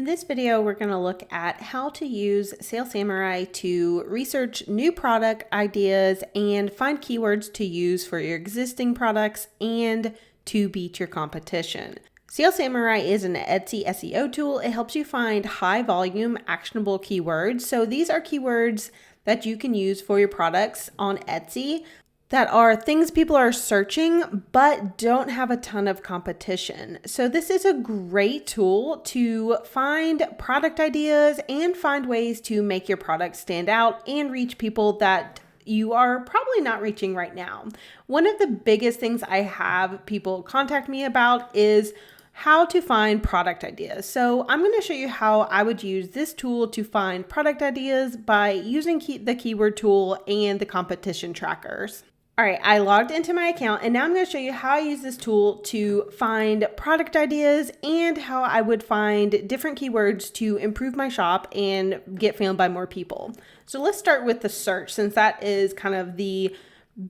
In this video, we're going to look at how to use Sales Samurai to research new product ideas and find keywords to use for your existing products and to beat your competition. Sales Samurai is an Etsy SEO tool. It helps you find high volume, actionable keywords. So these are keywords that you can use for your products on Etsy that are things people are searching but don't have a ton of competition. So this is a great tool to find product ideas and find ways to make your product stand out and reach people that you are probably not reaching right now. One of the biggest things I have people contact me about is how to find product ideas. So I'm going to show you how I would use this tool to find product ideas by using the keyword tool and the competition trackers. All right, I logged into my account and now I'm going to show you how I use this tool to find product ideas and how I would find different keywords to improve my shop and get found by more people. So let's start with the search, since that is kind of the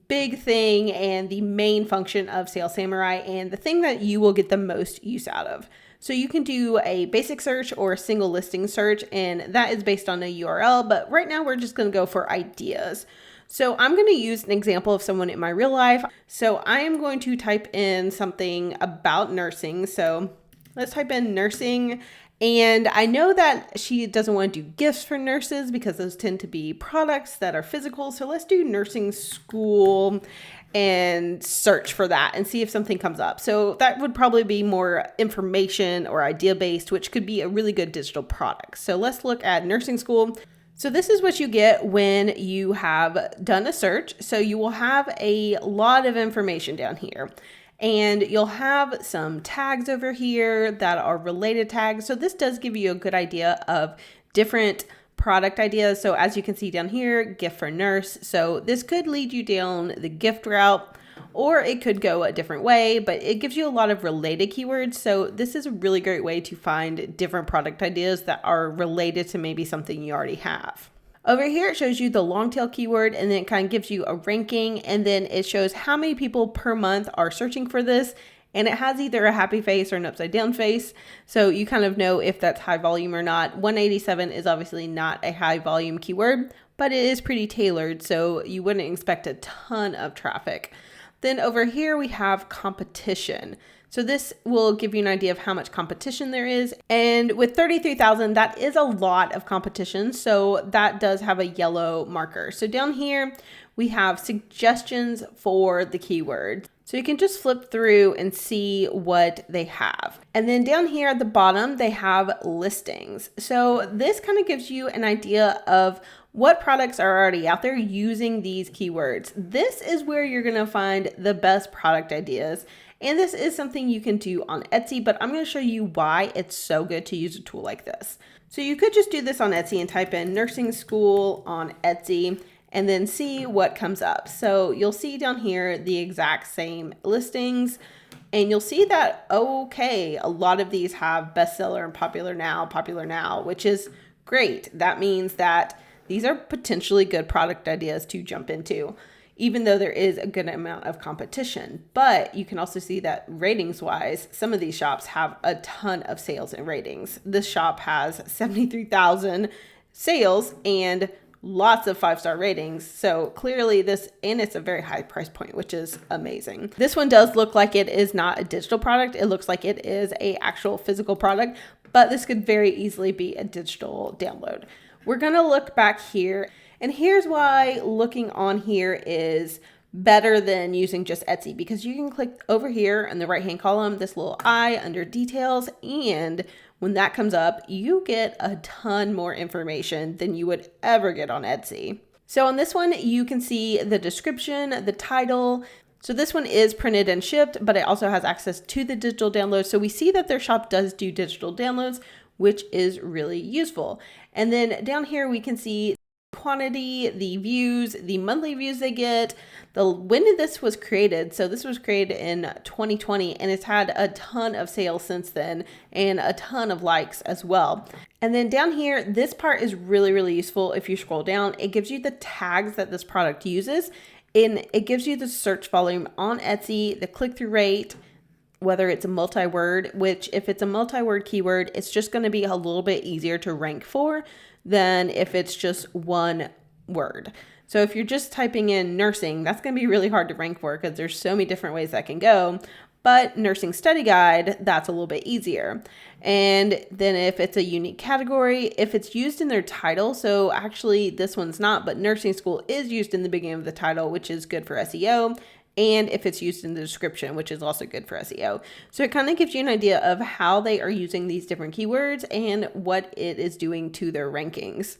big thing and the main function of Sales Samurai and the thing that you will get the most use out of. So you can do a basic search or a single listing search, and that is based on a URL, but right now we're just going to go for ideas. So I'm going to use an example of someone in my real life. So I am going to type in something about nursing. So let's type in nursing. And I know that she doesn't want to do gifts for nurses because those tend to be products that are physical. So let's do nursing school and search for that and see if something comes up. So that would probably be more information or idea based, which could be a really good digital product. So let's look at nursing school. So this is what you get when you have done a search. So you will have a lot of information down here. And you'll have some tags over here that are related tags. So this does give you a good idea of different product ideas. So as you can see down here, gift for nurse. So this could lead you down the gift route, or it could go a different way, but it gives you a lot of related keywords. So this is a really great way to find different product ideas that are related to maybe something you already have. Over here, it shows you the long tail keyword, and then it kind of gives you a ranking, and then it shows how many people per month are searching for this, and it has either a happy face or an upside down face, so you kind of know if that's high volume or not. 187 is obviously not a high volume keyword, but it is pretty tailored, so you wouldn't expect a ton of traffic. Then over here, we have competition. So this will give you an idea of how much competition there is. And with 33,000, that is a lot of competition. So that does have a yellow marker. So down here, we have suggestions for the keywords. So you can just flip through and see what they have. And then down here at the bottom, they have listings. So this kind of gives you an idea of what products are already out there using these keywords. This is where you're going to find the best product ideas. And this is something you can do on Etsy, but I'm going to show you why it's so good to use a tool like this. So you could just do this on Etsy and type in nursing school on Etsy and then see what comes up. So you'll see down here the exact same listings, and you'll see that, okay, a lot of these have bestseller and popular now, which is great. That means that these are potentially good product ideas to jump into, even though there is a good amount of competition. But you can also see that ratings wise, some of these shops have a ton of sales and ratings. This shop has 73,000 sales and lots of 5-star ratings. So clearly this, and it's a very high price point, which is amazing. This one does look like it is not a digital product. It looks like it is a actual physical product, but this could very easily be a digital download. We're going to look back here, and here's why looking on here is better than using just Etsy, because you can click over here in the right hand column, this little eye under details, and when that comes up, you get a ton more information than you would ever get on Etsy. So on this one, you can see the description, the title. So this one is printed and shipped, but it also has access to the digital download. So we see that their shop does do digital downloads, which is really useful. And then down here, we can see quantity, the views, the monthly views they get, when this was created. So this was created in 2020, and it's had a ton of sales since then and a ton of likes as well. And then down here, this part is really, really useful. If you scroll down, it gives you the tags that this product uses, and it gives you the search volume on Etsy, the click-through rate, whether it's a multi-word, which if it's a multi-word keyword, it's just going to be a little bit easier to rank for than if it's just one word. So if you're just typing in nursing, that's going to be really hard to rank for because there's so many different ways that can go. But nursing study guide, that's a little bit easier. And then if it's a unique category, if it's used in their title, so actually this one's not, but nursing school is used in the beginning of the title, which is good for SEO. And if it's used in the description, which is also good for SEO. So it kind of gives you an idea of how they are using these different keywords and what it is doing to their rankings.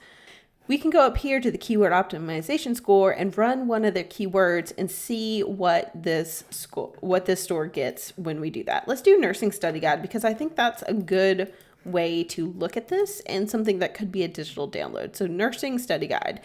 We can go up here to the keyword optimization score and run one of their keywords and see what this store gets when we do that. Let's do nursing study guide because I think that's a good way to look at this and something that could be a digital download. So nursing study guide.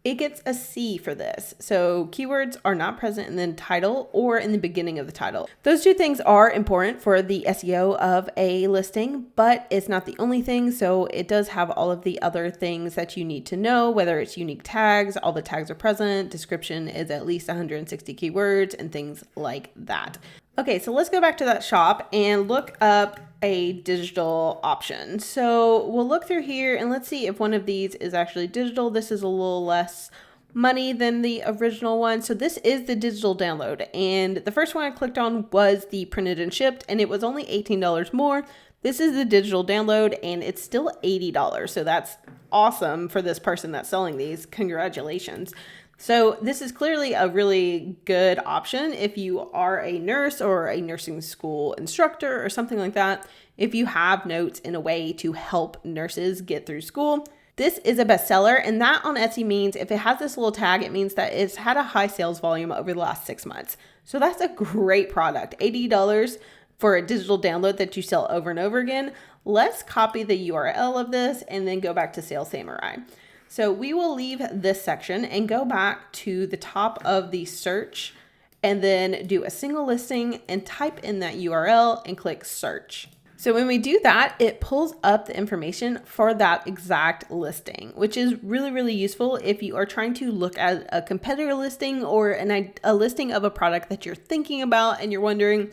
It gets a C for this. So keywords are not present in the title or in the beginning of the title. Those two things are important for the SEO of a listing, but it's not the only thing. So it does have all of the other things that you need to know, whether it's unique tags, all the tags are present, description is at least 160 keywords and things like that. Okay, so let's go back to that shop and look up a digital option. So we'll look through here and let's see if one of these is actually digital. This is a little less money than the original one. So this is the digital download. And the first one I clicked on was the printed and shipped, and it was only $18 more. This is the digital download and it's still $80. So that's awesome for this person that's selling these. Congratulations. So this is clearly a really good option if you are a nurse or a nursing school instructor or something like that. If you have notes in a way to help nurses get through school, this is a bestseller. And that on Etsy means if it has this little tag, it means that it's had a high sales volume over the last 6 months. So that's a great product. $80 for a digital download that you sell over and over again. Let's copy the URL of this and then go back to Sales Samurai. So we will leave this section and go back to the top of the search and then do a single listing and type in that URL and click search. So when we do that, it pulls up the information for that exact listing, which is really, really useful if you are trying to look at a competitor listing or a listing of a product that you're thinking about and you're wondering,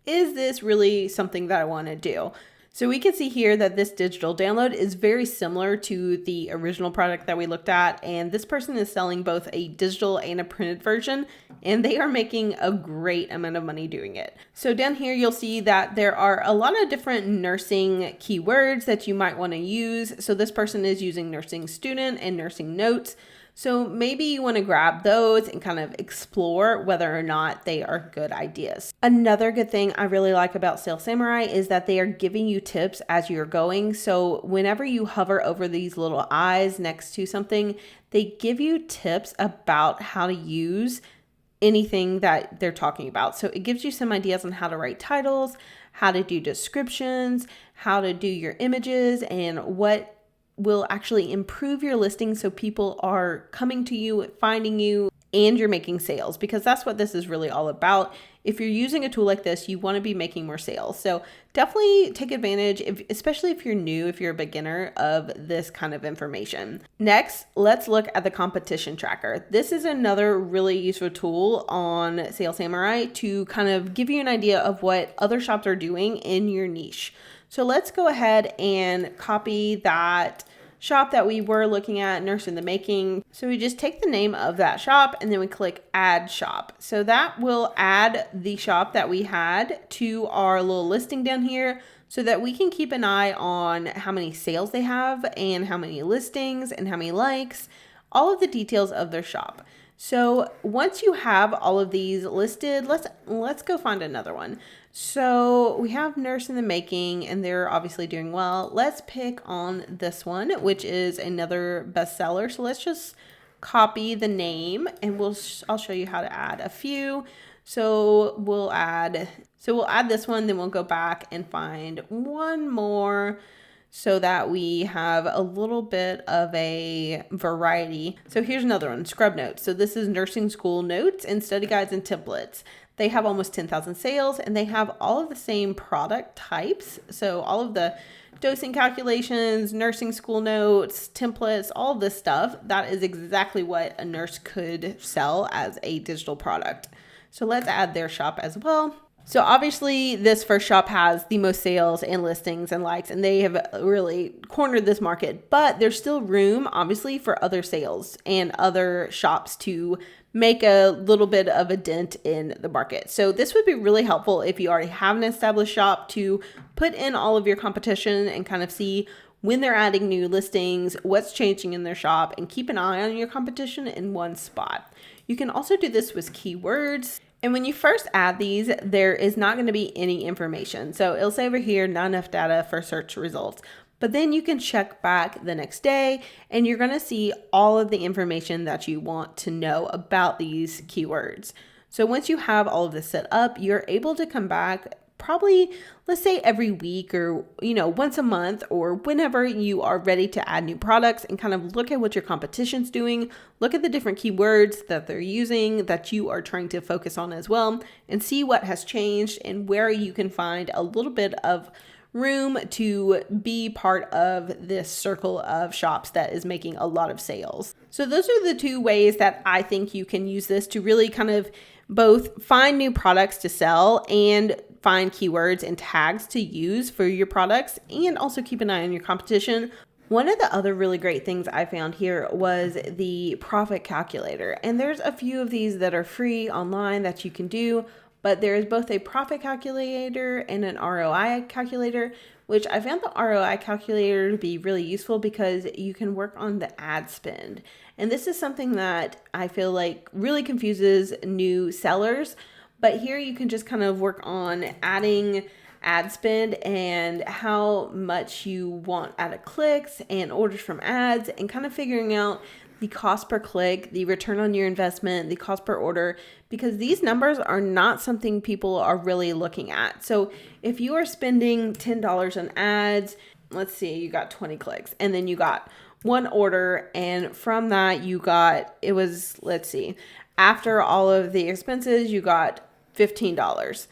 is this really something that I want to do? So we can see here that this digital download is very similar to the original product that we looked at. And this person is selling both a digital and a printed version, and they are making a great amount of money doing it. So down here, you'll see that there are a lot of different nursing keywords that you might want to use. So this person is using nursing student and nursing notes. So maybe you want to grab those and kind of explore whether or not they are good ideas. Another good thing I really like about Sales Samurai is that they are giving you tips as you're going. So whenever you hover over these little eyes next to something, they give you tips about how to use anything that they're talking about. So it gives you some ideas on how to write titles, how to do descriptions, how to do your images, and what will actually improve your listing so people are coming to you, finding you, and you're making sales, because that's what this is really all about. If you're using a tool like this, you want to be making more sales. So definitely take advantage, especially if you're new, if you're a beginner, of this kind of information. Next, let's look at the competition tracker. This is another really useful tool on Sales Samurai to kind of give you an idea of what other shops are doing in your niche. So let's go ahead and copy that shop that we were looking at, Nurse in the Making. So we just take the name of that shop and then we click add shop. So that will add the shop that we had to our little listing down here so that we can keep an eye on how many sales they have and how many listings and how many likes, all of the details of their shop. So once you have all of these listed, let's go find another one. So we have Nurse in the Making and they're obviously doing well. Let's pick on this one, which is another bestseller. So let's just copy the name and I'll show you how to add a few. So we'll add this one, then we'll go back and find one more so that we have a little bit of a variety. So here's another one, Scrub Notes. So this is nursing school notes and study guides and templates. They have almost 10,000 sales and they have all of the same product types. So all of the dosing calculations, nursing school notes, templates, all of this stuff, that is exactly what a nurse could sell as a digital product. So let's add their shop as well. So obviously this first shop has the most sales and listings and likes, and they have really cornered this market, but there's still room obviously for other sales and other shops to make a little bit of a dent in the market. So this would be really helpful if you already have an established shop to put in all of your competition and kind of see when they're adding new listings, what's changing in their shop, and keep an eye on your competition in one spot. You can also do this with keywords. And when you first add these, there is not going to be any information. So it'll say over here, not enough data for search results. But then you can check back the next day and you're going to see all of the information that you want to know about these keywords. So once you have all of this set up, you're able to come back probably, let's say every week or, once a month or whenever you are ready to add new products and kind of look at what your competition's doing, look at the different keywords that they're using that you are trying to focus on as well, and see what has changed and where you can find a little bit of room to be part of this circle of shops that is making a lot of sales. So those are the two ways that I think you can use this to really kind of both find new products to sell and find keywords and tags to use for your products, and also keep an eye on your competition. One of the other really great things I found here was the profit calculator. And there's a few of these that are free online that you can do, but there is both a profit calculator and an ROI calculator, which I found the ROI calculator to be really useful because you can work on the ad spend. And this is something that I feel like really confuses new sellers. But here you can just kind of work on adding ad spend and how much you want out of clicks and orders from ads, and kind of figuring out the cost per click, the return on your investment, the cost per order, because these numbers are not something people are really looking at. So if you are spending $10 on ads, let's see, you got 20 clicks and then you got one order, and from that you got, after all of the expenses, you got $15.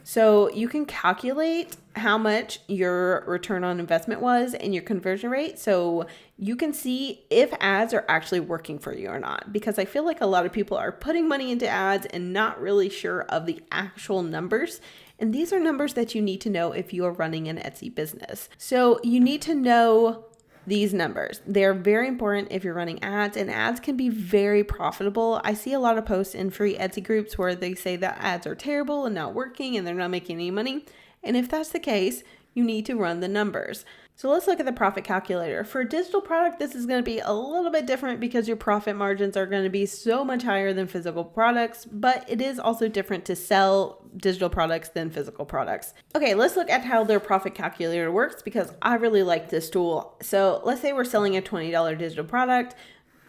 So you can calculate how much your return on investment was and your conversion rate. So you can see if ads are actually working for you or not, because I feel like a lot of people are putting money into ads and not really sure of the actual numbers. And these are numbers that you need to know if you are running an Etsy business. So you need to know these numbers. They're very important if you're running ads, and ads can be very profitable. I see a lot of posts in free Etsy groups where they say that ads are terrible and not working and they're not making any money. And if that's the case, you need to run the numbers. So let's look at the profit calculator. For a digital product, this is going to be a little bit different because your profit margins are going to be so much higher than physical products, but it is also different to sell digital products than physical products. Okay, let's look at how their profit calculator works because I really like this tool. So let's say we're selling a $20 digital product,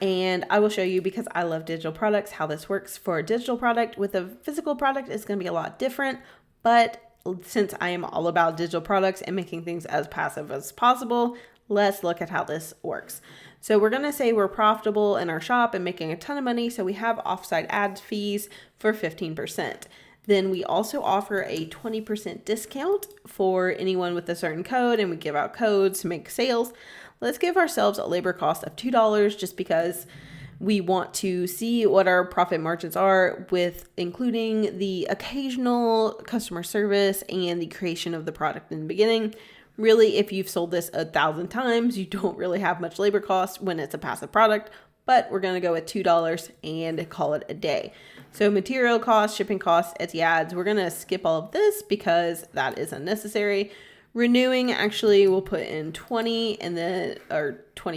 and I will show you, because I love digital products, how this works for a digital product. With a physical product, it's going to be a lot different, but since I am all about digital products and making things as passive as possible, let's look at how this works. So we're going to say we're profitable in our shop and making a ton of money. So we have offsite ad fees for 15%. Then we also offer a 20% discount for anyone with a certain code, and we give out codes to make sales. Let's give ourselves a labor cost of $2 just because we want to see what our profit margins are, with including the occasional customer service and the creation of the product in the beginning. Really, if you've sold this 1,000 times, you don't really have much labor cost when it's a passive product, but we're going to go with $2 and call it a day. So material costs, shipping costs, Etsy ads, we're going to skip all of this because that is unnecessary. Renewing, actually, we'll put in 20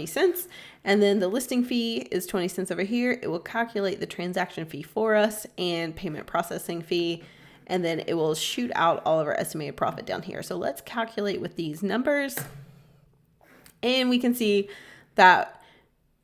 cents. And then the listing fee is 20 cents over here. It will calculate the transaction fee for us and payment processing fee. And then it will shoot out all of our estimated profit down here. So let's calculate with these numbers. And we can see that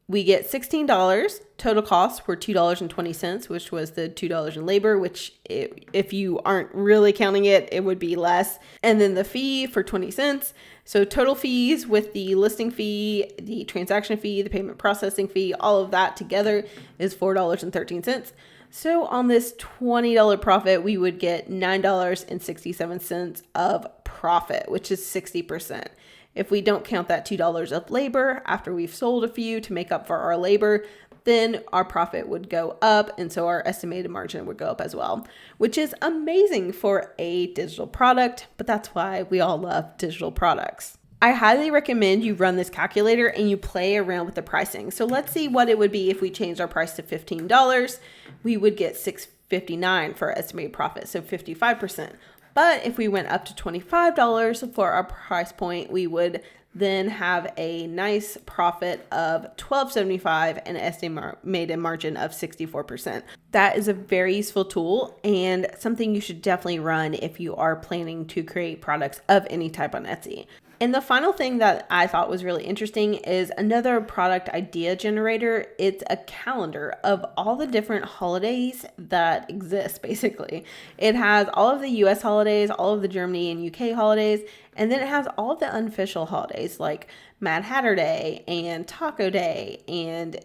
we get $16. Total costs were $2.20, which was the $2 in labor, which if you aren't really counting it, it would be less. And then the fee for 20 cents. So total fees with the listing fee, the transaction fee, the payment processing fee, all of that together is $4.13. So on this $20 profit, we would get $9.67 of profit, which is 60%. If we don't count that $2 of labor after we've sold a few to make up for our labor, then our profit would go up, and so our estimated margin would go up as well, which is amazing for a digital product, but that's why we all love digital products. I highly recommend you run this calculator and you play around with the pricing. So let's see what it would be if we changed our price to $15. We would get $6.59 for our estimated profit, so 55%. But if we went up to $25 for our price point, we would then have a nice profit of $12.75 and an estimated margin of 64%. That is a very useful tool and something you should definitely run if you are planning to create products of any type on Etsy. And the final thing that I thought was really interesting is another product idea generator. It's a calendar of all the different holidays that exist, basically. It has all of the US holidays, all of the Germany and UK holidays, and then it has all of the unofficial holidays like Mad Hatter Day and Taco Day and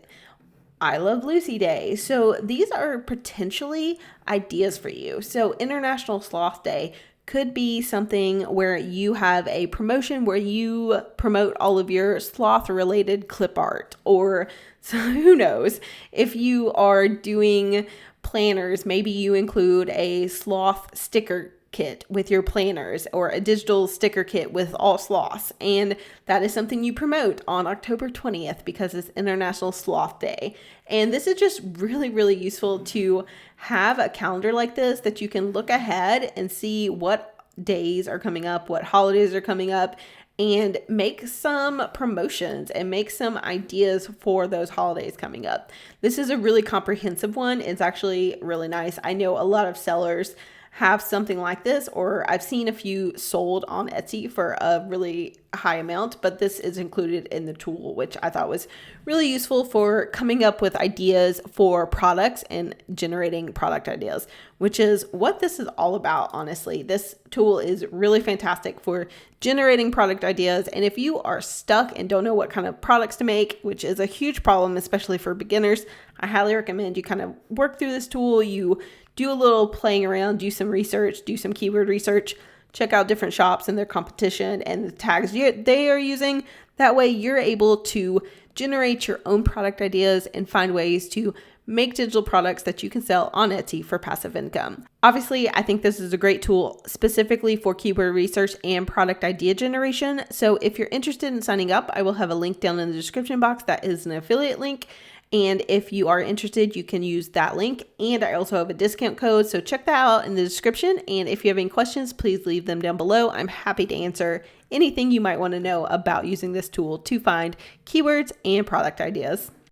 I Love Lucy Day. So these are potentially ideas for you. So International Sloth Day could be something where you have a promotion where you promote all of your sloth related clip art, or so who knows, if you are doing planners, maybe you include a sloth sticker kit with your planners or a digital sticker kit with all sloths, and that is something you promote on October 20th because it's International Sloth Day. And this is just really, really useful to have a calendar like this that you can look ahead and see what days are coming up, what holidays are coming up, and make some promotions and make some ideas for those holidays coming up. This is a really comprehensive one. It's actually really nice. I know a lot of sellers have something like this, or I've seen a few sold on Etsy for a really high amount, but this is included in the tool, which I thought was really useful for coming up with ideas for products and generating product ideas, which is what this is all about. Honestly, this tool is really fantastic for generating product ideas. And if you are stuck and don't know what kind of products to make, which is a huge problem, especially for beginners, I highly recommend you kind of work through this tool. You do a little playing around, do some research, do some keyword research, check out different shops and their competition and the tags they are using. That way you're able to generate your own product ideas and find ways to make digital products that you can sell on Etsy for passive income. Obviously, I think this is a great tool specifically for keyword research and product idea generation. So if you're interested in signing up, I will have a link down in the description box that is an affiliate link. And if you are interested, you can use that link. And I also have a discount code, so check that out in the description. And if you have any questions, please leave them down below. I'm happy to answer anything you might want to know about using this tool to find keywords and product ideas.